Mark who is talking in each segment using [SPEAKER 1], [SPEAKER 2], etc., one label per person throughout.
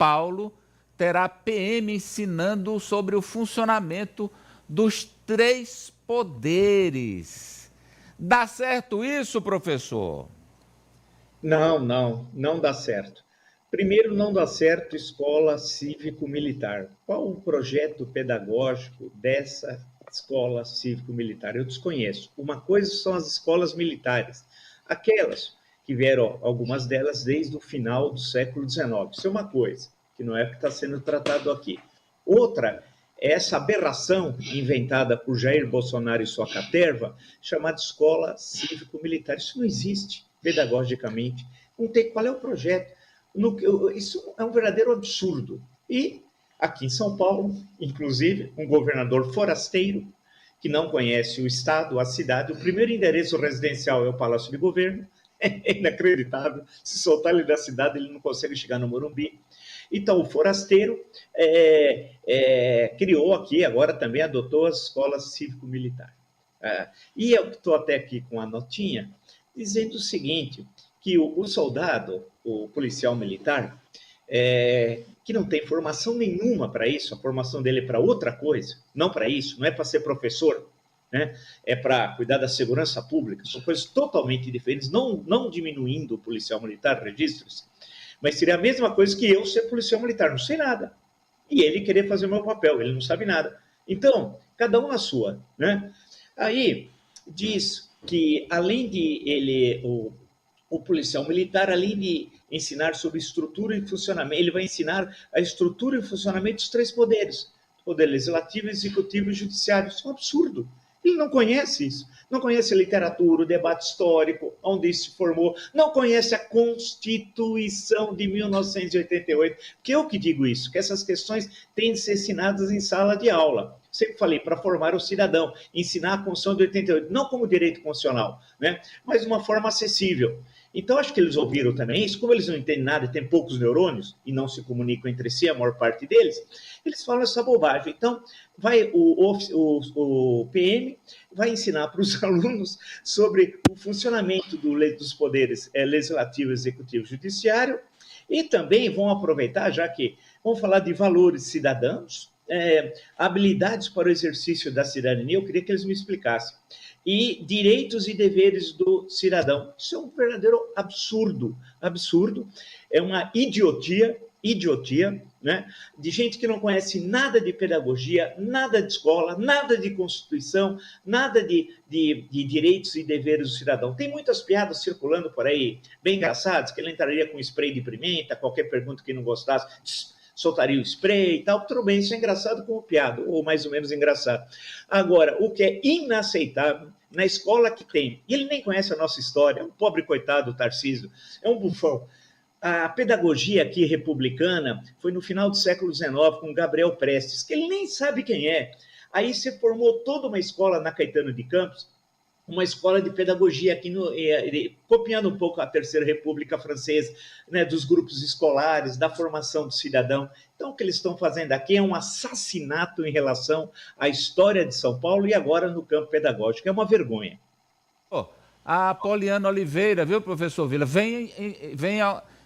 [SPEAKER 1] Paulo terá PM ensinando sobre o funcionamento dos 3 poderes. Dá certo isso, professor?
[SPEAKER 2] Não dá certo. Primeiro, não dá certo escola cívico-militar. Qual o projeto pedagógico dessa escola cívico-militar? Eu desconheço. Uma coisa são as escolas militares, aquelas que vieram, algumas delas, desde o final do século XIX. Isso é uma coisa, que não é o que está sendo tratado aqui. Outra é essa aberração inventada por Jair Bolsonaro e sua caterva, chamada escola cívico-militar. Isso não existe pedagogicamente. Não tem, qual é o projeto? Isso é um verdadeiro absurdo. E aqui em São Paulo, inclusive, um governador forasteiro, que não conhece o estado, a cidade, o primeiro endereço residencial é o Palácio de Governo, é inacreditável. Se soltar ele da cidade, ele não consegue chegar no Morumbi. Então, o forasteiro criou aqui, agora também adotou as escolas cívico-militares. E eu estou até aqui com a notinha, dizendo o seguinte, que o soldado, o policial militar, que não tem formação nenhuma para isso, a formação dele é para outra coisa, não para isso, não é para ser professor, né? É para cuidar da segurança pública, são coisas totalmente diferentes, não diminuindo o policial militar, registros, mas seria a mesma coisa que eu ser policial militar, não sei nada, e ele querer fazer o meu papel, ele não sabe nada. Então, cada um na sua, né? Aí, diz que além de ele, o policial militar, além de ensinar sobre estrutura e funcionamento, ele vai ensinar a estrutura e funcionamento dos 3 poderes, poder legislativo, executivo e judiciário. Isso é um absurdo. Ele não conhece isso, não conhece a literatura, o debate histórico, onde isso se formou, não conhece a Constituição de 1988, que eu que digo isso, que essas questões têm de ser ensinadas em sala de aula. Sempre falei, para formar o cidadão, ensinar a Constituição de 88, não como direito constitucional, né? Mas de uma forma acessível. Então, acho que eles ouviram também isso, como eles não entendem nada e têm poucos neurônios, e não se comunicam entre si, a maior parte deles, eles falam essa bobagem. Então, vai o PM vai ensinar para os alunos sobre o funcionamento dos poderes legislativo, executivo e judiciário, e também vão aproveitar, já que vão falar de valores cidadãos, habilidades para o exercício da cidadania, eu queria que eles me explicassem, e direitos e deveres do cidadão. Isso é um verdadeiro absurdo, é uma idiotia, né? De gente que não conhece nada de pedagogia, nada de escola, nada de Constituição, nada de direitos e deveres do cidadão. Tem muitas piadas circulando por aí, bem engraçadas, que ele entraria com spray de pimenta, qualquer pergunta que não gostasse, soltaria o spray e tal, tudo bem, isso é engraçado como piada, ou mais ou menos engraçado. Agora, o que é inaceitável, na escola que tem, e ele nem conhece a nossa história, é um pobre coitado, o Tarcísio, é um bufão. A pedagogia aqui republicana foi no final do século XIX, com Gabriel Prestes, que ele nem sabe quem é. Aí se formou toda uma escola na Caetano de Campos, uma escola de pedagogia aqui, copiando um pouco a Terceira República Francesa, né, dos grupos escolares, da formação do cidadão. Então, o que eles estão fazendo aqui é um assassinato em relação à história de São Paulo e agora no campo pedagógico. É uma vergonha.
[SPEAKER 1] A Poliana Oliveira, viu, professor Vila, vem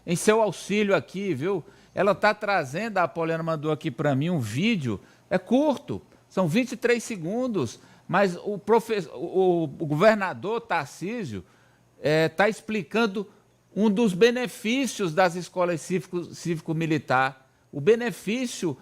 [SPEAKER 1] em seu auxílio aqui, viu? Ela está trazendo, a Poliana mandou aqui para mim um vídeo, é curto, são 23 segundos, mas o governador Tarcísio está explicando um dos benefícios das escolas cívico-militar. O benefício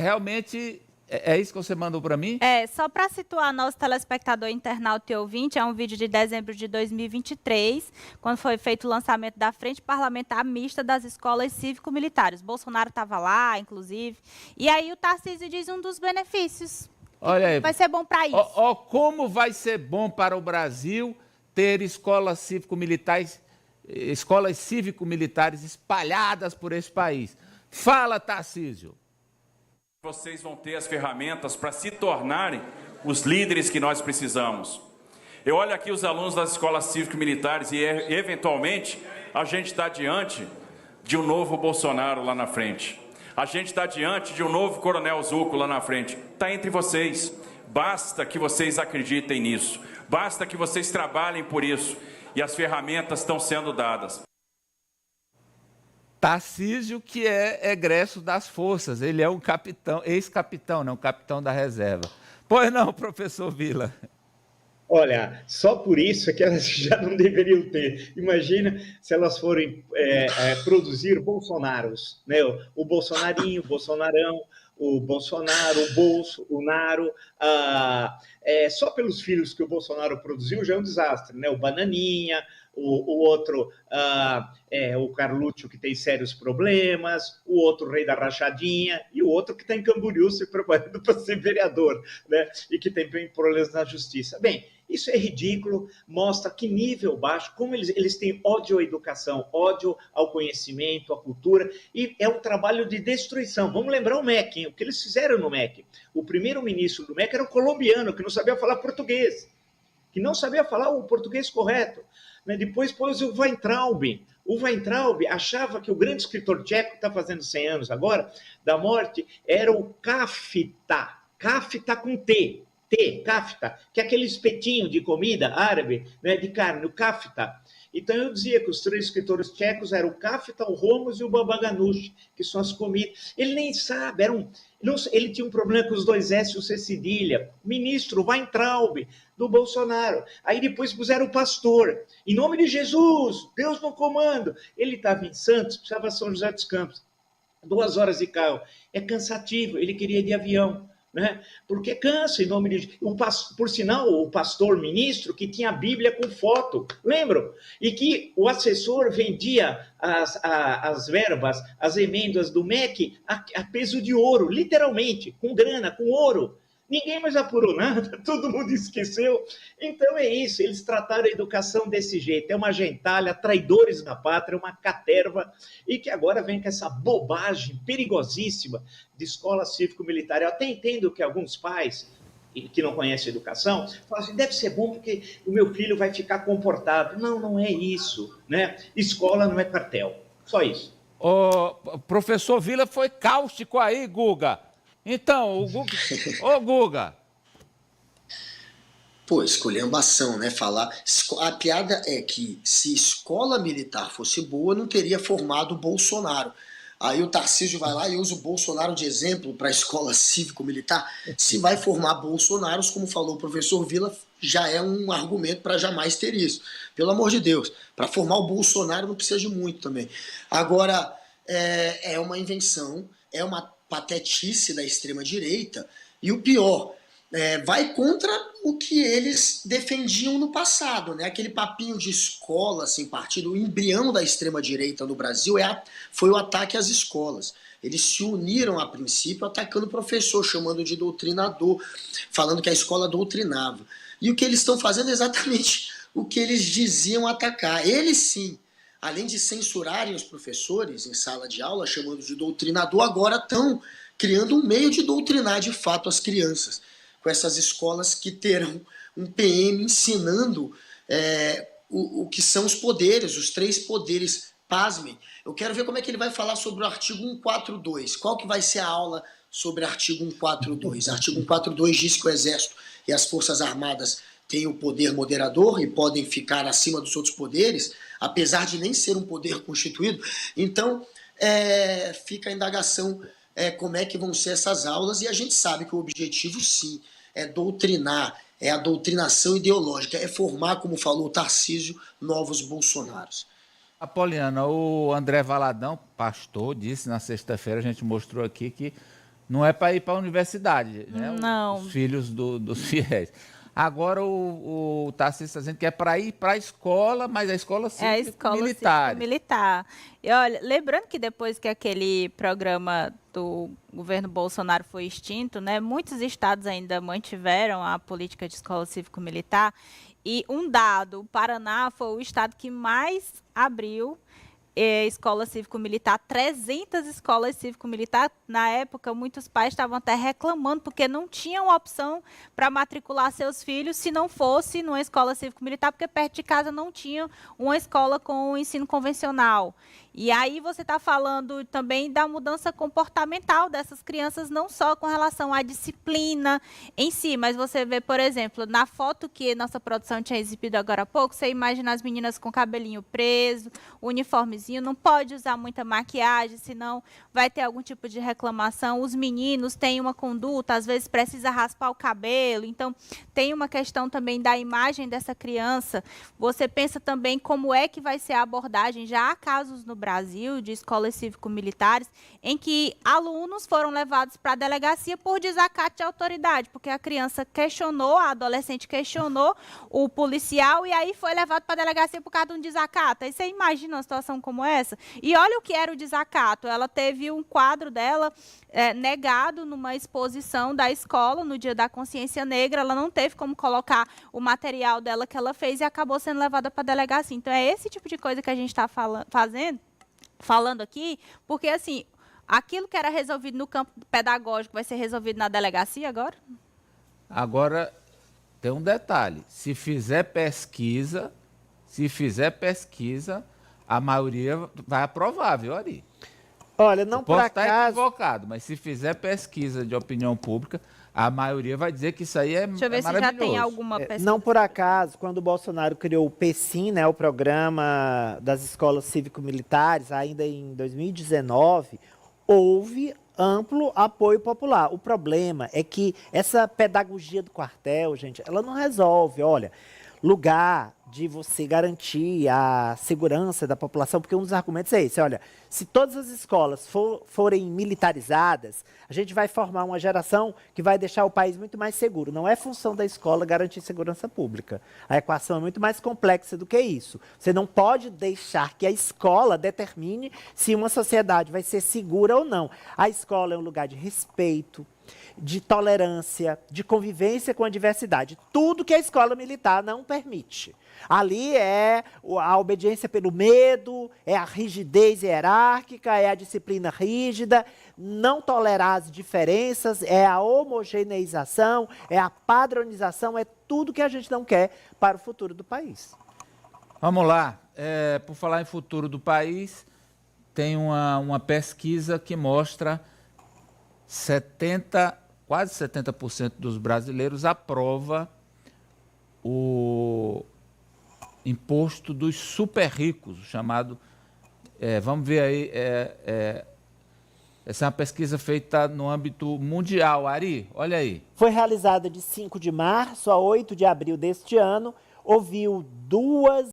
[SPEAKER 1] realmente... É isso que você mandou para mim?
[SPEAKER 3] Só para situar nosso telespectador, internauta e ouvinte, é um vídeo de dezembro de 2023, quando foi feito o lançamento da Frente Parlamentar Mista das Escolas Cívico-Militares. Bolsonaro estava lá, inclusive. E aí o Tarcísio diz um dos benefícios.
[SPEAKER 1] Olha aí.
[SPEAKER 3] Vai ser bom para isso.
[SPEAKER 1] Como vai ser bom para o Brasil ter escolas cívico-militares espalhadas por esse país. Fala, Tarcísio.
[SPEAKER 4] Vocês vão ter as ferramentas para se tornarem os líderes que nós precisamos. Eu olho aqui os alunos das escolas cívico-militares e, eventualmente, a gente está diante de um novo Bolsonaro lá na frente. A gente está diante de um novo Coronel Zucco lá na frente. Está entre vocês. Basta que vocês acreditem nisso. Basta que vocês trabalhem por isso. E as ferramentas estão sendo dadas.
[SPEAKER 1] Tarcísio, que é egresso das forças, ele é um capitão, ex-capitão, não, capitão da reserva. Pois não, professor Vila?
[SPEAKER 2] Olha, só por isso é que elas já não deveriam ter. Imagina se elas forem produzir Bolsonaros, né? O Bolsonarinho, o Bolsonarão, o Bolsonaro, o Bolso, o Naro. Só pelos filhos que o Bolsonaro produziu já é um desastre, né? O Bananinha, o outro, o Carluccio, que tem sérios problemas, o outro Rei da Rachadinha, e o outro que está em Camboriú se preparando para ser vereador, né? E que tem problemas na justiça. Bem, isso é ridículo, mostra que nível baixo, como eles têm ódio à educação, ódio ao conhecimento, à cultura, e é um trabalho de destruição. Vamos lembrar o MEC, hein? O que eles fizeram no MEC. O primeiro-ministro do MEC era um colombiano, que não sabia falar português, que não sabia falar o português correto. Depois pôs o Weintraub. O Weintraub achava que o grande escritor tcheco, que está fazendo 100 anos agora, da morte, era o Kafta. Kafta com T. Kafta, que é aquele espetinho de comida árabe, né, de carne, o Kafta. Então eu dizia que os 3 escritores tchecos eram o Kafta, o Romos e o Baba Ganoush, que são as comidas. Ele nem sabe, ele tinha um problema com os 2 S e o C cedilha. Ministro Weintraub, do Bolsonaro. Aí depois puseram o pastor. Em nome de Jesus, Deus no comando. Ele estava em Santos, precisava São José dos Campos. 2 horas de carro. É cansativo, ele queria ir de avião. Né? Porque cansa em nome de... Por sinal, o pastor ministro que tinha a Bíblia com foto, lembram? E que o assessor vendia as verbas, as emendas do MEC a peso de ouro, literalmente, com grana, com ouro. Ninguém mais apurou nada, todo mundo esqueceu. Então é isso, eles trataram a educação desse jeito. É uma gentalha, traidores da pátria, uma caterva, e que agora vem com essa bobagem perigosíssima de escola cívico-militar. Eu até entendo que alguns pais que não conhecem educação falam assim, deve ser bom porque o meu filho vai ficar comportado. Não, não é isso, né? Escola não é quartel, só isso.
[SPEAKER 1] O professor Vila foi cáustico aí, Guga. Então, o Guga... Ô, Guga.
[SPEAKER 5] Pô, esculhambação, né? Falar... A piada é que se escola militar fosse boa, não teria formado o Bolsonaro. Aí o Tarcísio vai lá e usa o Bolsonaro de exemplo para a escola cívico-militar. Se vai formar Bolsonaros, como falou o professor Vila, já é um argumento para jamais ter isso. Pelo amor de Deus. Para formar o Bolsonaro não precisa de muito também. Agora, é uma invenção, é uma patetice da extrema-direita, e o pior, vai contra o que eles defendiam no passado, né? Aquele papinho de escola sem partido, o embrião da extrema-direita no Brasil foi o ataque às escolas. Eles se uniram a princípio atacando o professor, chamando de doutrinador, falando que a escola doutrinava. E o que eles estão fazendo é exatamente o que eles diziam atacar. Eles sim, além de censurarem os professores em sala de aula, chamando de doutrinador, agora estão criando um meio de doutrinar de fato as crianças, com essas escolas que terão um PM ensinando o que são os poderes, os 3 poderes. Pasmem, eu quero ver como é que ele vai falar sobre o artigo 142. Qual que vai ser a aula sobre o artigo 142? O artigo 142 diz que o Exército e as Forças Armadas têm o poder moderador e podem ficar acima dos outros poderes, apesar de nem ser um poder constituído. Então, fica a indagação como é que vão ser essas aulas, e a gente sabe que o objetivo, sim, é doutrinar, é a doutrinação ideológica, é formar, como falou o Tarcísio, novos Bolsonaros.
[SPEAKER 1] Apoliana, o André Valadão, pastor, disse na sexta-feira, a gente mostrou aqui que não é para ir para a universidade, né?
[SPEAKER 3] Não.
[SPEAKER 1] Os filhos dos fiéis. Agora o Tarcísio está dizendo que é para ir para a escola, mas a escola cívico-militar.
[SPEAKER 3] Militar. E olha, lembrando que depois que aquele programa do governo Bolsonaro foi extinto, né, muitos estados ainda mantiveram a política de escola cívico-militar. E um dado, o Paraná foi o estado que mais abriu escola cívico-militar, 300 escolas cívico-militar. Na época, muitos pais estavam até reclamando, porque não tinham opção para matricular seus filhos se não fosse numa escola cívico-militar, porque perto de casa não tinha uma escola com ensino convencional. E aí você está falando também da mudança comportamental dessas crianças, não só com relação à disciplina em si, mas você vê, por exemplo, na foto que nossa produção tinha exibido agora há pouco, você imagina as meninas com cabelinho preso, uniformezinho, não pode usar muita maquiagem, senão vai ter algum tipo de reclamação. Os meninos têm uma conduta, às vezes precisa raspar o cabelo, então tem uma questão também da imagem dessa criança. Você pensa também como é que vai ser a abordagem. Já há casos no Brasil de escolas cívico-militares em que alunos foram levados para a delegacia por desacato de autoridade, porque a criança questionou, a adolescente questionou o policial e aí foi levado para a delegacia por causa de um desacato. Aí você imagina uma situação como essa? E olha o que era o desacato. Ela teve um quadro dela negado numa exposição da escola no Dia da Consciência Negra. Ela não teve como colocar o material dela que ela fez e acabou sendo levada para a delegacia. Então, é esse tipo de coisa que a gente está falando aqui, porque, assim, aquilo que era resolvido no campo pedagógico vai ser resolvido na delegacia agora?
[SPEAKER 1] Agora, tem um detalhe. Se fizer pesquisa, a maioria vai aprovar, viu, Ari?
[SPEAKER 6] Olha, não por
[SPEAKER 1] Posso estar
[SPEAKER 6] acaso...
[SPEAKER 1] equivocado, mas se fizer pesquisa de opinião pública, a maioria vai dizer que isso aí é maravilhoso.
[SPEAKER 3] Deixa eu ver se já tem alguma pesquisa.
[SPEAKER 6] Não por acaso, quando o Bolsonaro criou o PECIM, né, o Programa das Escolas Cívico-Militares, ainda em 2019, houve amplo apoio popular. O problema é que essa pedagogia do quartel, gente, ela não resolve. Olha, lugar de você garantir a segurança da população, porque um dos argumentos é esse, olha, se todas as escolas forem militarizadas, a gente vai formar uma geração que vai deixar o país muito mais seguro. Não é função da escola garantir segurança pública. A equação é muito mais complexa do que isso. Você não pode deixar que a escola determine se uma sociedade vai ser segura ou não. A escola é um lugar de respeito, de tolerância, de convivência com a diversidade. Tudo que a escola militar não permite. Ali é a obediência pelo medo, é a rigidez hierárquica, é a disciplina rígida, não tolerar as diferenças, é a homogeneização, é a padronização, é tudo que a gente não quer para o futuro do país.
[SPEAKER 1] Vamos lá. Por falar em futuro do país, tem uma pesquisa que mostra quase 70% dos brasileiros aprova o imposto dos super ricos, chamado, vamos ver aí, essa é uma pesquisa feita no âmbito mundial. Ari, olha aí.
[SPEAKER 6] Foi realizada de 5 de março a 8 de abril deste ano, ouviu 2